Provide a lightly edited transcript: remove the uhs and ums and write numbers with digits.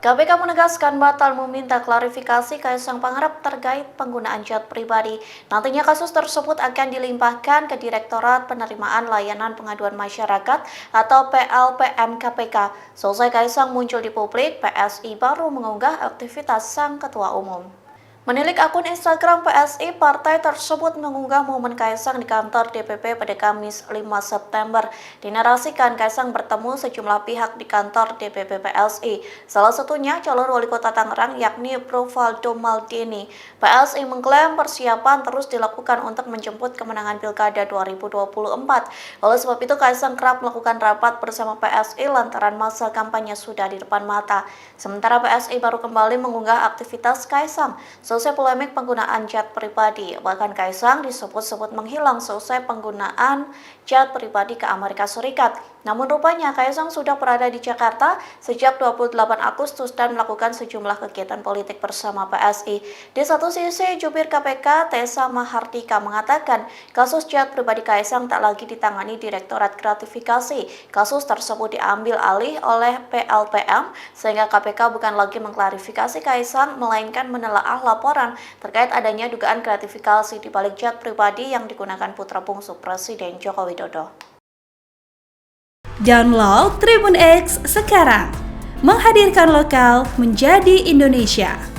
KPK menegaskan batal meminta klarifikasi Kaisang Pangarep terkait penggunaan jet pribadi. Nantinya kasus tersebut akan dilimpahkan ke Direktorat Penerimaan Layanan Pengaduan Masyarakat atau PLPM KPK. Selesai Kaisang muncul di publik, PSI baru mengunggah aktivitas sang Ketua Umum. Menilik akun Instagram PSI, partai tersebut mengunggah momen Kaisang di kantor DPP pada Kamis 5 September. Dinarasikan Kaisang bertemu sejumlah pihak di kantor DPP PSI. Salah satunya calon wali kota Tangerang yakni Provaldo Maldini. PSI mengklaim persiapan terus dilakukan untuk menjemput kemenangan Pilkada 2024. Oleh sebab itu Kaisang kerap melakukan rapat bersama PSI lantaran masa kampanye sudah di depan mata. Sementara PSI baru kembali mengunggah aktivitas Kaisang selesai polemik penggunaan jet pribadi. Bahkan Kaisang disebut-sebut menghilang selesai penggunaan jet pribadi ke Amerika Serikat. Namun rupanya Kaisang sudah berada di Jakarta sejak 28 Agustus dan melakukan sejumlah kegiatan politik bersama PSI. Di satu sisi, jubir KPK Tessa Mahardika mengatakan kasus jet pribadi Kaisang tak lagi ditangani Direktorat Gratifikasi. Kasus tersebut diambil alih oleh PLPM sehingga KPK bukan lagi mengklarifikasi Kaisang melainkan menelaah laporan terkait adanya dugaan gratifikasi di balik jet pribadi yang digunakan putra bungsu Presiden Joko Widodo. Download Tribun X sekarang, menghadirkan lokal menjadi Indonesia.